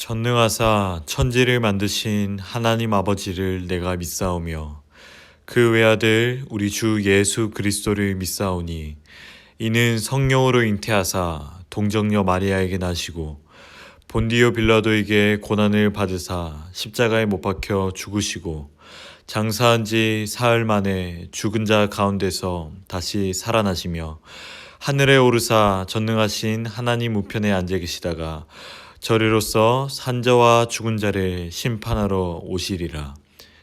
전능하사 천지를 만드신 하나님 아버지를 내가 믿사오며 그 외아들 우리 주 예수 그리스도를 믿사오니 이는 성령으로 잉태하사 동정녀 마리아에게 나시고 본디오 빌라도에게 고난을 받으사 십자가에 못 박혀 죽으시고 장사한 지 사흘 만에 죽은 자 가운데서 다시 살아나시며 하늘에 오르사 전능하신 하나님 우편에 앉아 계시다가 저리로서 산자와 죽은 자를 심판하러 오시리라.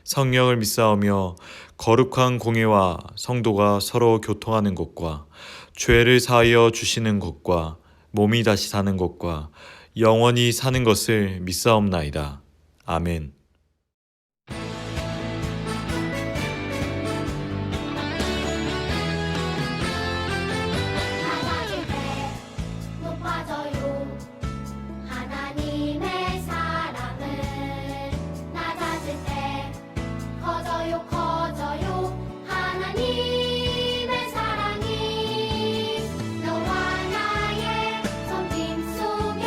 성령을 믿사오며 거룩한 공예와 성도가 서로 교통하는 것과 죄를 사하여 주시는 것과 몸이 다시 사는 것과 영원히 사는 것을 믿사옵나이다. 아멘. 낮아질 때 높아져요. 하나님의 사랑은 낮아질 때 커져요 커져요. 하나님의 사랑이 너와 나의 손길 속에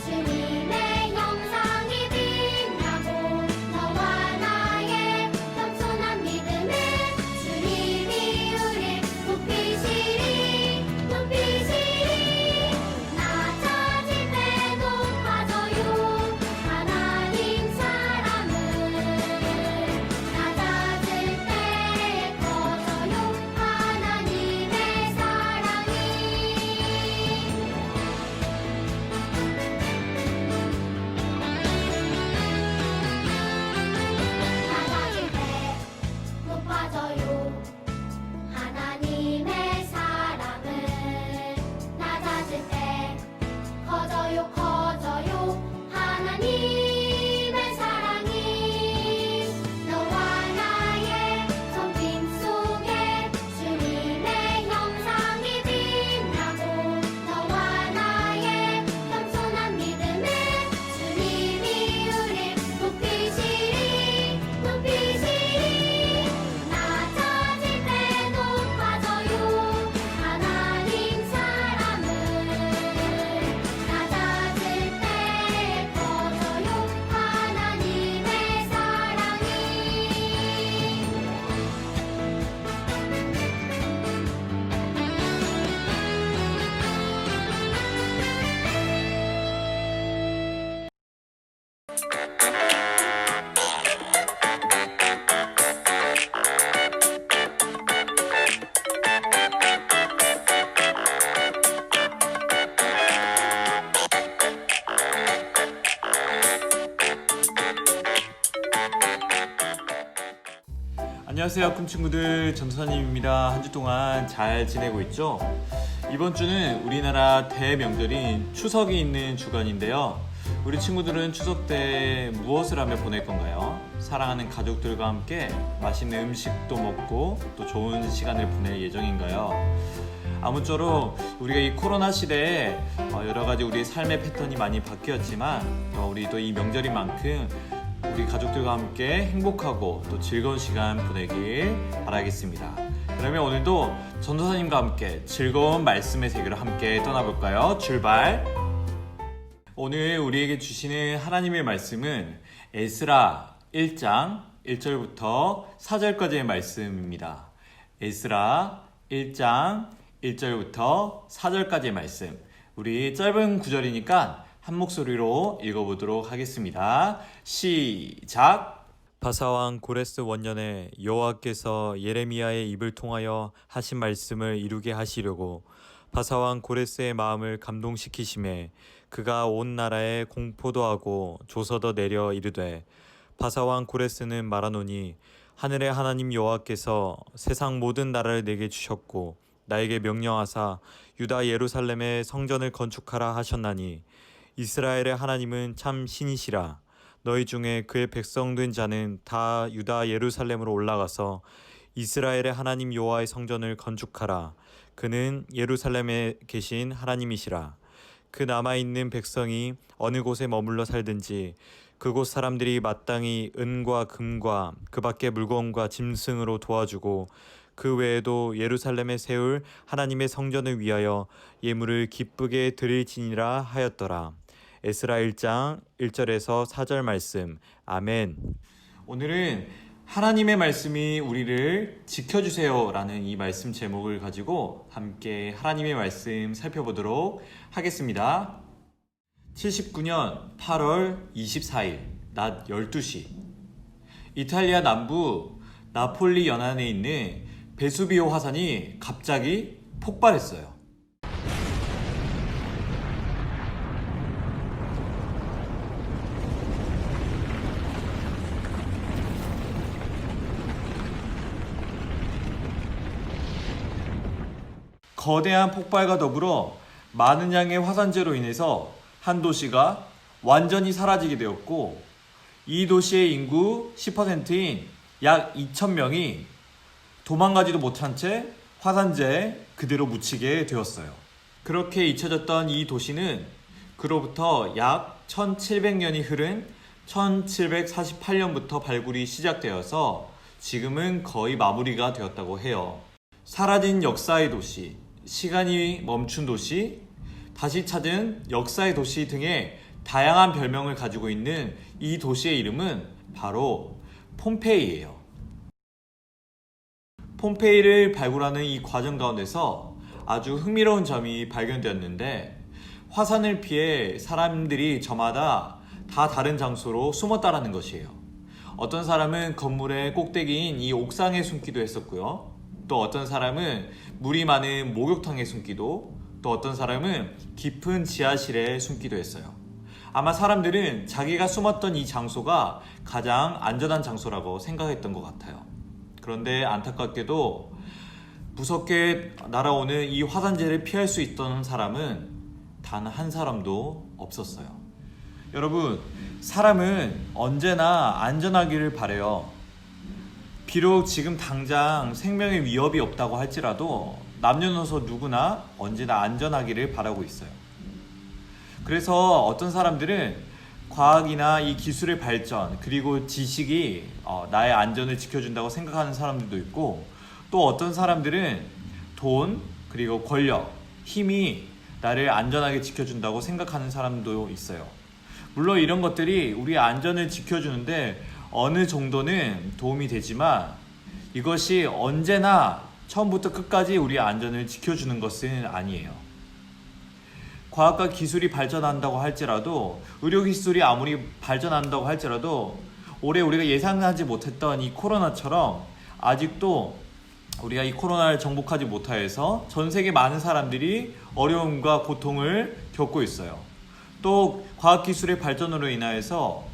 주님의 영상이 빛나고 너와 나의 겸손한 믿음에 주님이 우릴 높이시리 높이시리. 낮아질 때 높아져요. 하나님 사랑은 낮아질 때 커져요. 하나님의 사랑이 낮아질 때 높아져요. 하나님의 사랑은 낮아질 때 커져요 커져요. 하나님의 사랑이 너와 나의 손길 속에 주님의 형상이 빛나고 너와 나의 겸손한 믿음에 주님이 우릴 높이시리 높이시리. 낮아질 때 높아져요. 하나님 사랑은 낮아질 때 커져요. 하나님의 사랑이 안녕하세요 꿈친구들, 전도사님입니다. 한 주 동안 잘 지내고 있죠? 이번 주는 우리나라 대명절인 추석이 있는 주간인데요. 우리 친구들은 추석 때 무엇을 하며 보낼 건가요? 사랑하는 가족들과 함께 맛있는 음식도 먹고 또 좋은 시간을 보낼 예정인가요? 아무쪼록 우리가 이 코로나 시대에 여러 가지 우리 삶의 패턴이 많이 바뀌었지만 우리도 이 명절인 만큼 우리 가족들과 함께 행복하고 또 즐거운 시간 보내길 바라겠습니다. 그러면 오늘도 전도사님과 함께 즐거운 말씀의 세계로 함께 떠나볼까요? 출발! 오늘 우리에게 주시는 하나님의 말씀은 에스라 1장 1절부터 4절까지의 말씀입니다. 에스라 1장 1절부터 4절까지의 말씀. 우리 짧은 구절이니까 한 목소리로 읽어보도록 하겠습니다. 시작! 바사왕 고레스 원년에 여호와께서 예레미야의 입을 통하여 하신 말씀을 이루게 하시려고 바사왕 고레스의 마음을 감동시키심에 그가 온 나라에 공포도 하고 조서도 내려 이르되 바사왕 고레스는 말하노니 하늘의 하나님 여호와께서 세상 모든 나라를 내게 주셨고 나에게 명령하사 유다 예루살렘의 성전을 건축하라 하셨나니 이스라엘의 하나님은 참 신이시라. 너희 중에 그의 백성 된 자는 다 유다 예루살렘으로 올라가서 이스라엘의 하나님 여호와의 성전을 건축하라. 그는 예루살렘에 계신 하나님이시라. 그 남아있는 백성이 어느 곳에 머물러 살든지 그곳 사람들이 마땅히 은과 금과 그 밖의 물건과 짐승으로 도와주고 그 외에도 예루살렘에 세울 하나님의 성전을 위하여 예물을 기쁘게 드릴지니라 하였더라. 에스라 1장 1절에서 4절 말씀. 아멘. 오늘은 하나님의 말씀이 우리를 지켜주세요 라는 이 말씀 제목을 가지고 함께 하나님의 말씀 살펴보도록 하겠습니다. 79년 8월 24일 낮 12시 이탈리아 남부 나폴리 연안에 있는 베수비오 화산이 갑자기 폭발했어요. 거대한 폭발과 더불어 많은 양의 화산재로 인해서 한 도시가 완전히 사라지게 되었고, 이 도시의 인구 10%인 약 2,000명이 도망가지도 못한 채 화산재에 그대로 묻히게 되었어요. 그렇게 잊혀졌던 이 도시는 그로부터 약 1700년이 흐른 1748년부터 발굴이 시작되어서 지금은 거의 마무리가 되었다고 해요. 사라진 역사의 도시, 시간이 멈춘 도시, 다시 찾은 역사의 도시 등의 다양한 별명을 가지고 있는 이 도시의 이름은 바로 폼페이예요. 폼페이를 발굴하는 이 과정 가운데서 아주 흥미로운 점이 발견되었는데, 화산을 피해 사람들이 저마다 다 다른 장소로 숨었다라는 것이에요. 어떤 사람은 건물의 꼭대기인 이 옥상에 숨기도 했었고요. 또 어떤 사람은 물이 많은 목욕탕에 숨기도, 또 어떤 사람은 깊은 지하실에 숨기도 했어요. 아마 사람들은 자기가 숨었던 이 장소가 가장 안전한 장소라고 생각했던 것 같아요. 그런데 안타깝게도 무섭게 날아오는 이 화산재를 피할 수 있던 사람은 단 한 사람도 없었어요. 여러분, 사람은 언제나 안전하기를 바라요. 비록 지금 당장 생명의 위협이 없다고 할지라도 남녀노소 누구나 언제나 안전하기를 바라고 있어요. 그래서 어떤 사람들은 과학이나 이 기술의 발전, 그리고 지식이 나의 안전을 지켜준다고 생각하는 사람들도 있고, 또 어떤 사람들은 돈, 그리고 권력, 힘이 나를 안전하게 지켜준다고 생각하는 사람도 있어요. 물론 이런 것들이 우리의 안전을 지켜주는데 어느 정도는 도움이 되지만, 이것이 언제나 처음부터 끝까지 우리의 안전을 지켜주는 것은 아니에요. 과학과 기술이 발전한다고 할지라도, 의료기술이 아무리 발전한다고 할지라도 올해 우리가 예상하지 못했던 이 코로나처럼 아직도 우리가 이 코로나를 정복하지 못하여서 전 세계 많은 사람들이 어려움과 고통을 겪고 있어요. 또 과학기술의 발전으로 인하여서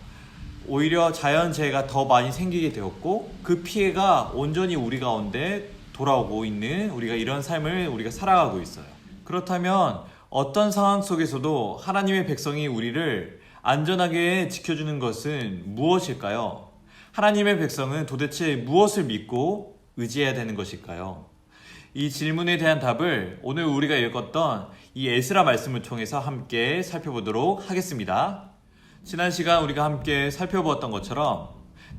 오히려 자연재해가 더 많이 생기게 되었고, 그 피해가 온전히 우리 가운데 돌아오고 있는, 우리가 이런 삶을 우리가 살아가고 있어요. 그렇다면 어떤 상황 속에서도 하나님의 백성이 우리를 안전하게 지켜주는 것은 무엇일까요? 하나님의 백성은 도대체 무엇을 믿고 의지해야 되는 것일까요? 이 질문에 대한 답을 오늘 우리가 읽었던 이 에스라 말씀을 통해서 함께 살펴보도록 하겠습니다. 지난 시간 우리가 함께 살펴보았던 것처럼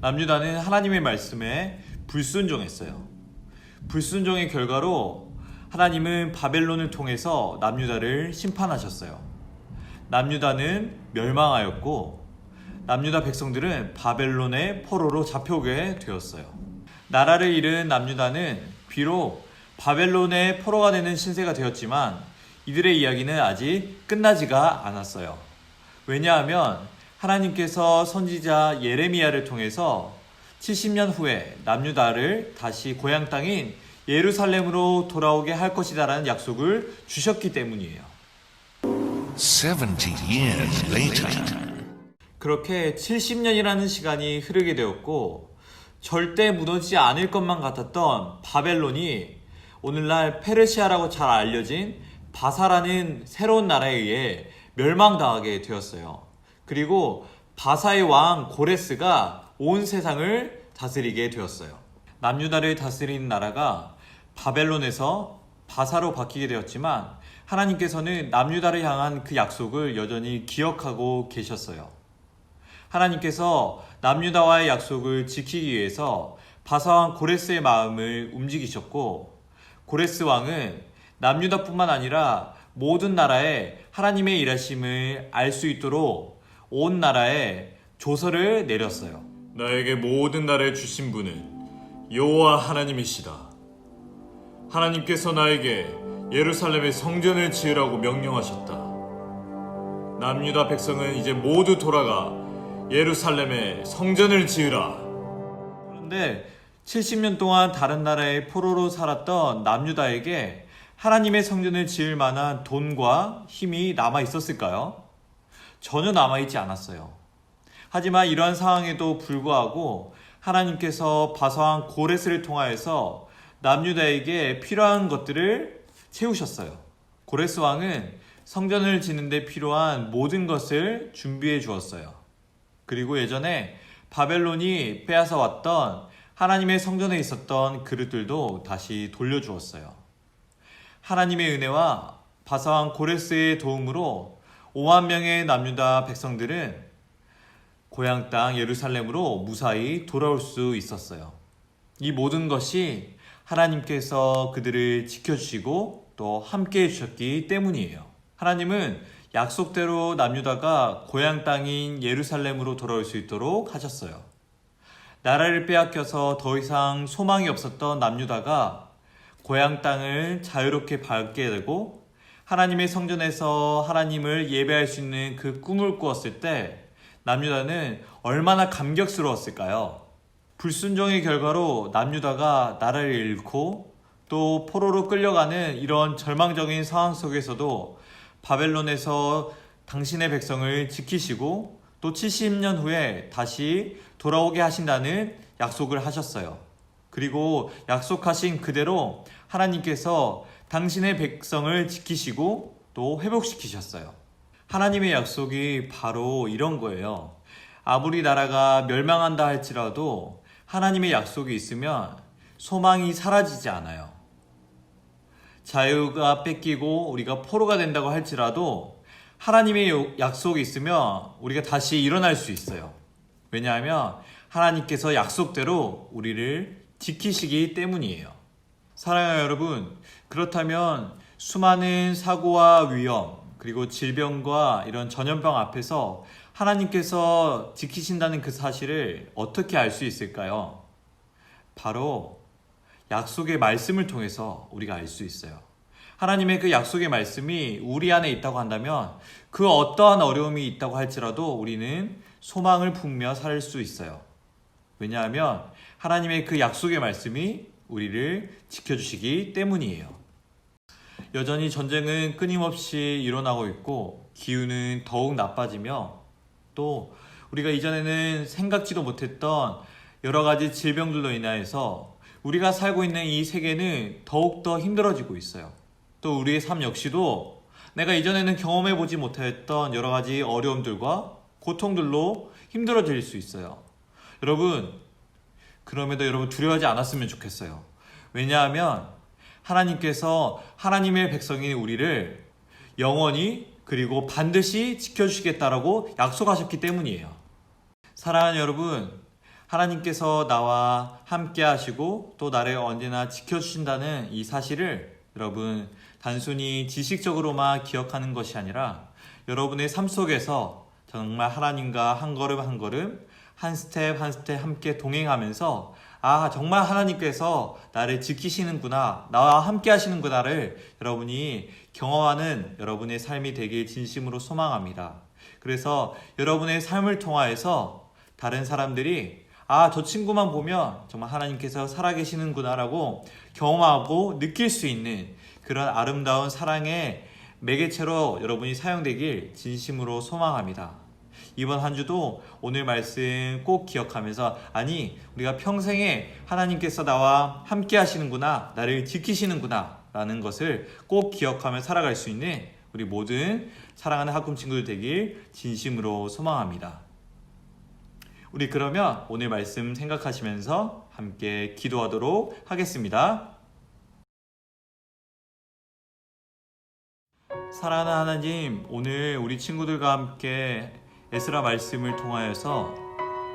남유다는 하나님의 말씀에 불순종했어요. 불순종의 결과로 하나님은 바벨론을 통해서 남유다를 심판하셨어요. 남유다는 멸망하였고, 남유다 백성들은 바벨론의 포로로 잡혀오게 되었어요. 나라를 잃은 남유다는 비록 바벨론의 포로가 되는 신세가 되었지만 이들의 이야기는 아직 끝나지가 않았어요. 왜냐하면 하나님께서 선지자 예레미야를 통해서 70년 후에 남유다를 다시 고향 땅인 예루살렘으로 돌아오게 할 것이다라는 약속을 주셨기 때문이에요. 70 years later. 그렇게 70년이라는 시간이 흐르게 되었고, 절대 무너지지 않을 것만 같았던 바벨론이 오늘날 페르시아라고 잘 알려진 바사라는 새로운 나라에 의해 멸망당하게 되었어요. 그리고 바사의 왕 고레스가 온 세상을 다스리게 되었어요. 남유다를 다스리는 나라가 바벨론에서 바사로 바뀌게 되었지만, 하나님께서는 남유다를 향한 그 약속을 여전히 기억하고 계셨어요. 하나님께서 남유다와의 약속을 지키기 위해서 바사왕 고레스의 마음을 움직이셨고, 고레스 왕은 남유다뿐만 아니라 모든 나라에 하나님의 일하심을 알 수 있도록 온 나라에 조서를 내렸어요. 나에게 모든 나라에 주신 분은 여호와 하나님이시다. 하나님께서 나에게 예루살렘의 성전을 지으라고 명령하셨다. 남유다 백성은 이제 모두 돌아가 예루살렘에 성전을 지으라. 그런데 70년 동안 다른 나라의 포로로 살았던 남유다에게 하나님의 성전을 지을 만한 돈과 힘이 남아 있었을까요? 전혀 남아있지 않았어요. 하지만 이러한 상황에도 불구하고 하나님께서 바사왕 고레스를 통하여서 남유다에게 필요한 것들을 채우셨어요. 고레스 왕은 성전을 짓는 데 필요한 모든 것을 준비해 주었어요. 그리고 예전에 바벨론이 빼앗아 왔던 하나님의 성전에 있었던 그릇들도 다시 돌려주었어요. 하나님의 은혜와 바사왕 고레스의 도움으로 5만 명의 남유다 백성들은 고향 땅 예루살렘으로 무사히 돌아올 수 있었어요. 이 모든 것이 하나님께서 그들을 지켜주시고 또 함께 해주셨기 때문이에요. 하나님은 약속대로 남유다가 고향 땅인 예루살렘으로 돌아올 수 있도록 하셨어요. 나라를 빼앗겨서 더 이상 소망이 없었던 남유다가 고향 땅을 자유롭게 밟게 되고 하나님의 성전에서 하나님을 예배할 수 있는 그 꿈을 꾸었을 때 남유다는 얼마나 감격스러웠을까요? 불순종의 결과로 남유다가 나라를 잃고 또 포로로 끌려가는 이런 절망적인 상황 속에서도 바벨론에서 당신의 백성을 지키시고 또 70년 후에 다시 돌아오게 하신다는 약속을 하셨어요. 그리고 약속하신 그대로 하나님께서 당신의 백성을 지키시고 또 회복시키셨어요. 하나님의 약속이 바로 이런 거예요. 아무리 나라가 멸망한다 할지라도 하나님의 약속이 있으면 소망이 사라지지 않아요. 자유가 뺏기고 우리가 포로가 된다고 할지라도 하나님의 약속이 있으면 우리가 다시 일어날 수 있어요. 왜냐하면 하나님께서 약속대로 우리를 지키시기 때문이에요. 사랑하는 여러분, 그렇다면 수많은 사고와 위험 그리고 질병과 이런 전염병 앞에서 하나님께서 지키신다는 그 사실을 어떻게 알 수 있을까요? 바로 약속의 말씀을 통해서 우리가 알 수 있어요. 하나님의 그 약속의 말씀이 우리 안에 있다고 한다면 그 어떠한 어려움이 있다고 할지라도 우리는 소망을 품며 살 수 있어요. 왜냐하면 하나님의 그 약속의 말씀이 우리를 지켜주시기 때문이에요. 여전히 전쟁은 끊임없이 일어나고 있고 기후는 더욱 나빠지며 또 우리가 이전에는 생각지도 못했던 여러 가지 질병들로 인하여서 우리가 살고 있는 이 세계는 더욱더 힘들어지고 있어요. 또 우리의 삶 역시도 내가 이전에는 경험해보지 못했던 여러 가지 어려움들과 고통들로 힘들어질 수 있어요. 여러분, 그럼에도 여러분 두려워하지 않았으면 좋겠어요. 왜냐하면 하나님께서 하나님의 백성인 우리를 영원히 그리고 반드시 지켜주시겠다라고 약속하셨기 때문이에요. 사랑하는 여러분, 하나님께서 나와 함께 하시고 또 나를 언제나 지켜주신다는 이 사실을 여러분 단순히 지식적으로만 기억하는 것이 아니라 여러분의 삶 속에서 정말 하나님과 한 걸음 한 걸음 한 스텝 한 스텝 함께 동행하면서 정말 하나님께서 나를 지키시는구나, 나와 함께 하시는구나를 여러분이 경험하는 여러분의 삶이 되길 진심으로 소망합니다. 그래서 여러분의 삶을 통하여서 다른 사람들이 저 친구만 보면 정말 하나님께서 살아계시는구나 라고 경험하고 느낄 수 있는 그런 아름다운 사랑의 매개체로 여러분이 사용되길 진심으로 소망합니다. 이번 한 주도 오늘 말씀 꼭 기억하면서 우리가 평생에 하나님께서 나와 함께 하시는구나, 나를 지키시는구나 라는 것을 꼭 기억하며 살아갈 수 있는 우리 모든 사랑하는 학금 친구들 되길 진심으로 소망합니다. 우리 그러면 오늘 말씀 생각하시면서 함께 기도하도록 하겠습니다. 사랑하는 하나님, 오늘 우리 친구들과 함께 에스라 말씀을 통하여서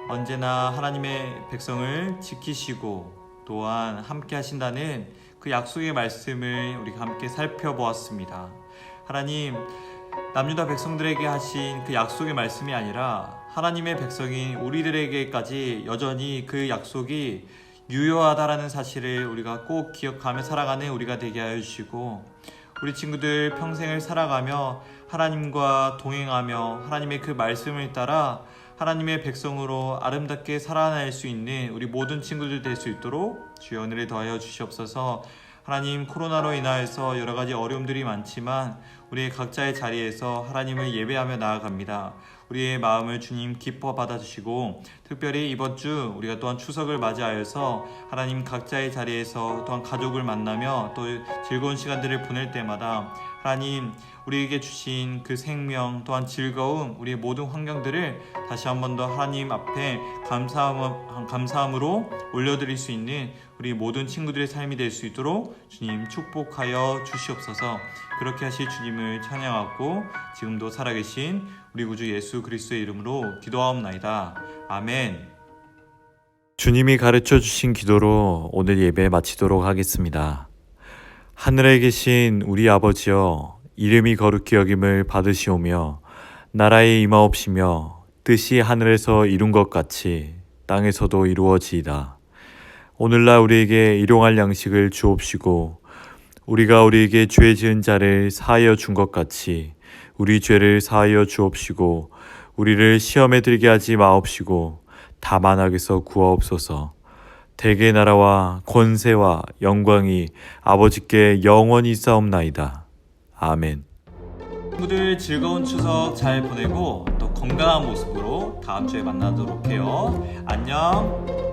언제나 하나님의 백성을 지키시고 또한 함께 하신다는 그 약속의 말씀을 우리가 함께 살펴보았습니다. 하나님, 남유다 백성들에게 하신 그 약속의 말씀이 아니라 하나님의 백성인 우리들에게까지 여전히 그 약속이 유효하다라는 사실을 우리가 꼭 기억하며 살아가는 우리가 되게 하여 주시고, 우리 친구들 평생을 살아가며 하나님과 동행하며 하나님의 그 말씀을 따라 하나님의 백성으로 아름답게 살아낼 수 있는 우리 모든 친구들 될 수 있도록 주여 은혜를 더하여 주시옵소서. 하나님, 코로나로 인하여서 여러 가지 어려움들이 많지만 우리 각자의 자리에서 하나님을 예배하며 나아갑니다. 우리의 마음을 주님 기뻐 받아주시고, 특별히 이번 주 우리가 또한 추석을 맞이하여서 하나님 각자의 자리에서 또한 가족을 만나며 또 즐거운 시간들을 보낼 때마다 하나님 우리에게 주신 그 생명 또한 즐거움, 우리의 모든 환경들을 다시 한 번 더 하나님 앞에 감사함으로 올려드릴 수 있는 우리 모든 친구들의 삶이 될 수 있도록 주님 축복하여 주시옵소서. 그렇게 하실 주님을 찬양하고 지금도 살아계신 우리 구주 예수 그리스도의 이름으로 기도하옵나이다. 아멘. 주님이 가르쳐 주신 기도로 오늘 예배 마치도록 하겠습니다. 하늘에 계신 우리 아버지여, 이름이 거룩히 여김을 받으시오며 나라에 임하옵시며 뜻이 하늘에서 이룬 것 같이 땅에서도 이루어지이다. 오늘날 우리에게 일용할 양식을 주옵시고, 우리가 우리에게 죄 지은 자를 사하여 준 것 같이 우리 죄를 사하여 주옵시고, 우리를 시험에 들게 하지 마옵시고 다만 악에서 구하옵소서. 대개 나라와 권세와 영광이 아버지께 영원히 있사옵나이다. 아멘. 친구들 즐거운 추석 잘 보내고 또 건강한 모습으로 다음 주에 만나도록 해요. 안녕.